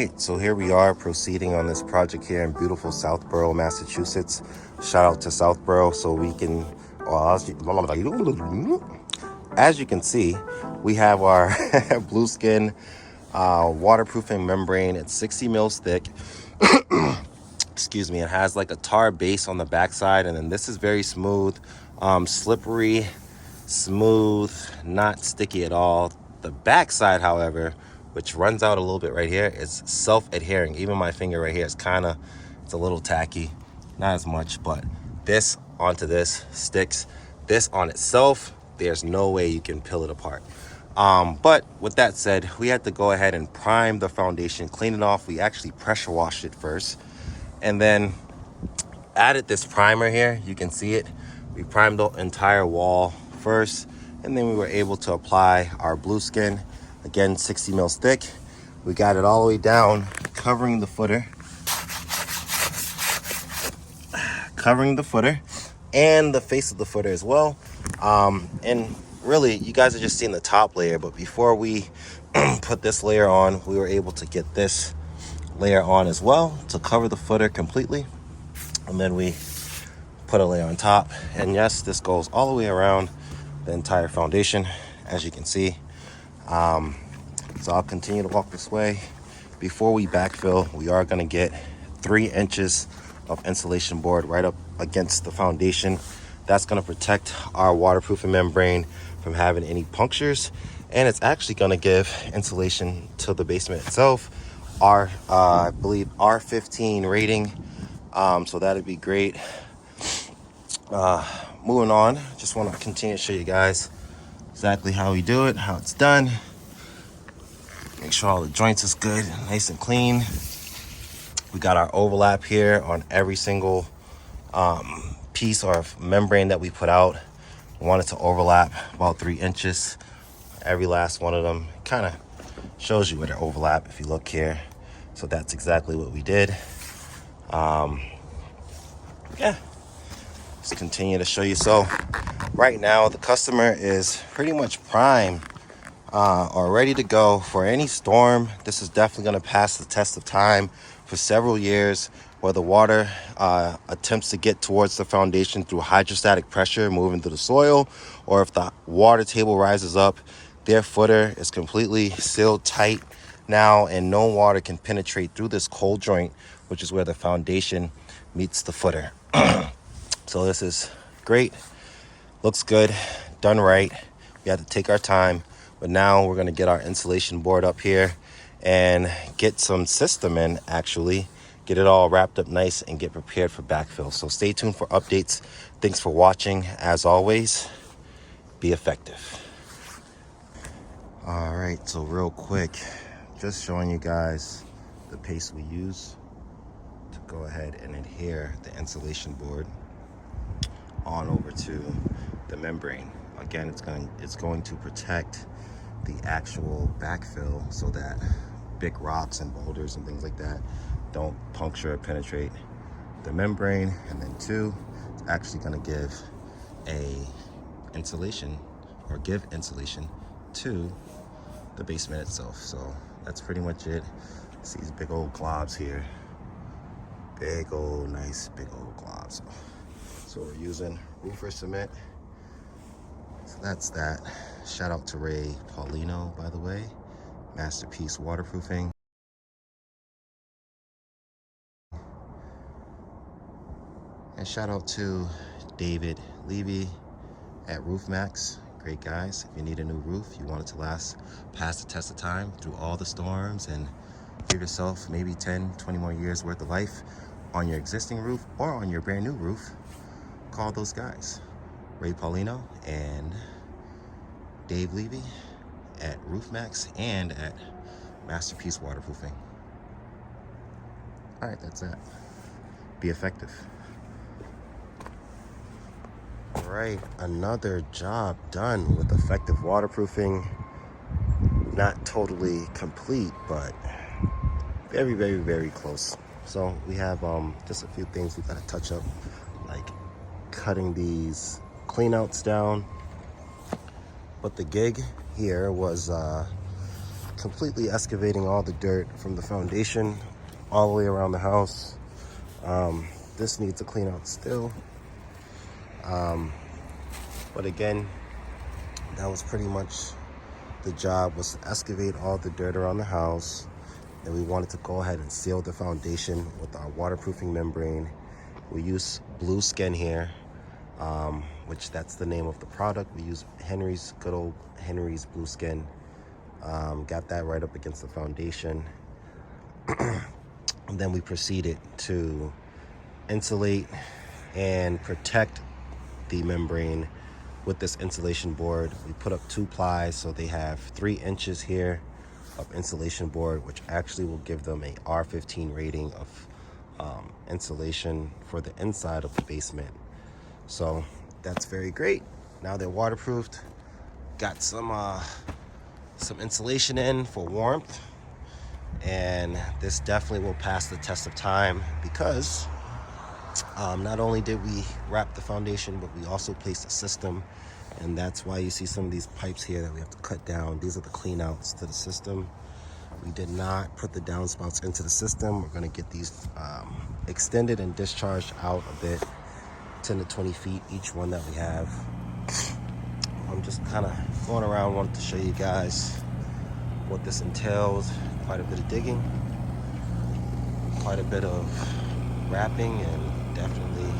right, so here we are proceeding on this project here in beautiful Southborough, Massachusetts. Shout out to Southborough. So we can, as you can see, we have our blue skin waterproofing membrane. It's 60 mils thick. Excuse me. It has like a tar base on the backside, and then this is very smooth, slippery, smooth, not sticky at all. The backside, however, which runs out a little bit right here, is self-adhering. Even my finger right here is it's a little tacky, not as much, but this onto this sticks. This on itself, there's no way you can peel it apart. But with that said, we had to go ahead and prime the foundation, clean it off. We actually pressure washed it first, and then added this primer here. You can see it. We primed the entire wall first, and then we were able to apply our blue skin, again 60 mils thick. We got it all the way down, covering the footer and the face of the footer as well. And really, you guys are just seeing the top layer, but before we put this layer on, we were able to get this layer on as well to cover the footer completely. And then we put a layer on top, and yes, this goes all the way around the entire foundation, as you can see. So I'll continue to walk this way. Before we backfill, we are going to get 3 inches of insulation board right up against the foundation. That's going to protect our waterproofing membrane from having any punctures, and it's actually going to give insulation to the basement itself. I believe R15 rating, so that'd be great. Moving on, just want to continue to show you guys exactly how we do it, how it's done. Make sure all the joints is good, nice and clean. We got our overlap here on every single piece or membrane that we put out. We want it to overlap about 3 inches. Every last one of them kind of shows you where they overlap if you look here. So that's exactly what we did. Yeah, just continue to show you. So right now the customer is pretty much primed or ready to go for any storm. This is definitely going to pass the test of time for several years, where the water attempts to get towards the foundation through hydrostatic pressure moving through the soil, or if the water table rises up, their footer is completely sealed tight now, and no water can penetrate through this cold joint, which is where the foundation meets the footer. So this is great, looks good, done right. We had to take our time, but now we're going to get our insulation board up here and get some system in, actually get it all wrapped up nice and get prepared for backfill. So stay tuned for updates. Thanks for watching. As always, be effective. All right, so real quick, just showing you guys the paste we use to go ahead and adhere the insulation board on over to the membrane. Again, it's going to protect the actual backfill so that big rocks and boulders and things like that don't puncture or penetrate the membrane. And then 2, it's actually going to give insulation to the basement itself. So that's pretty much it. See these big old globs here, big old nice big old globs. So we're using roofer cement. So that's that. Shout out to Ray Paulino, by the way, Masterpiece Waterproofing. And shout out to David Levy at RoofMax. Great guys. If you need a new roof, you want it to last past the test of time through all the storms, and give yourself maybe 10, 20 more years worth of life on your existing roof or on your brand new roof, call those guys, Ray Paulino and Dave Levy at RoofMax and at Masterpiece Waterproofing. All right, that's that. Be effective. All right, another job done with effective waterproofing. Not totally complete, but very, very, very close. So we have just a few things we gotta touch up, like cutting these cleanouts down. But the gig here was completely excavating all the dirt from the foundation all the way around the house. This needs a clean out still. But again, that was pretty much the job, was to excavate all the dirt around the house. And we wanted to go ahead and seal the foundation with our waterproofing membrane. We use blue skin here, which that's the name of the product. We use Henry's, good old Henry's blue skin. Got that right up against the foundation. And then we proceeded to insulate and protect the membrane with this insulation board. We put up 2 plies, so they have 3 inches here of insulation board, which actually will give them a R15 rating of insulation for the inside of the basement. So that's very great. Now they're waterproofed. Got some insulation in for warmth, and this definitely will pass the test of time because not only did we wrap the foundation, but we also placed a system, and that's why you see some of these pipes here that we have to cut down. These are the clean outs to the system. We did not put the downspouts into the system. We're going to get these extended and discharged out a bit, 10 to 20 feet each one that we have. I'm just kind of going around, wanted to show you guys what this entails. Quite a bit of digging, quite a bit of wrapping, and definitely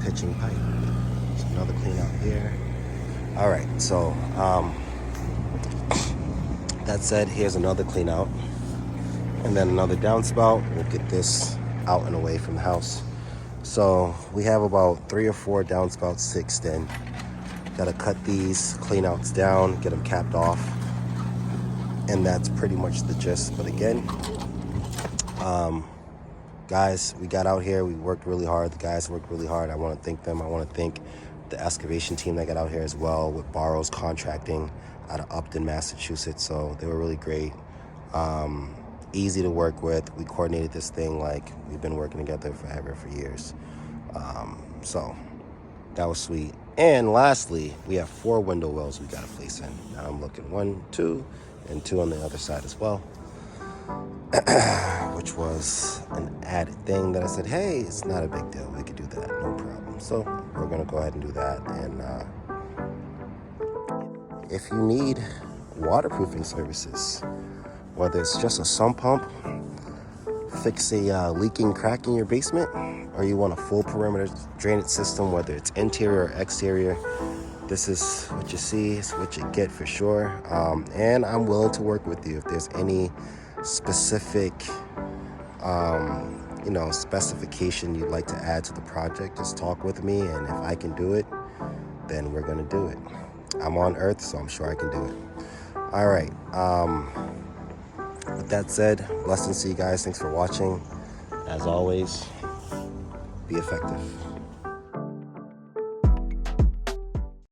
pitching pipe. There's another clean out here. All right, so that said, here's another clean out, and then another downspout. We'll get this out and away from the house. So we have about 3 or 4 downspouts to extend. Got to cut these clean outs down, get them capped off, and that's pretty much the gist. But again, guys, we got out here, we worked really hard. The guys worked really hard. I want to thank them. I want to thank the excavation team that got out here as well, with Barrows Contracting out of Upton, Massachusetts. So they were really great. Easy to work with. We coordinated this thing like we've been working together forever, for years. So that was sweet. And lastly, we have 4 window wells we got to place in. Now I'm looking 1, 2, and 2 on the other side as well. Which was an added thing that I said, hey, it's not a big deal. We could do that, no problem. So we're going to go ahead and do that. And if you need waterproofing services, whether it's just a sump pump, fix a leaking crack in your basement, or you want a full perimeter drainage system, whether it's interior or exterior, this is what you see, it's what you get for sure. And I'm willing to work with you if there's any specific specification you'd like to add to the project. Just talk with me, and if I can do it, then we're gonna do it. I'm on Earth, so I'm sure I can do it. All right, with that said, blessings to you guys. Thanks for watching. As always, be effective.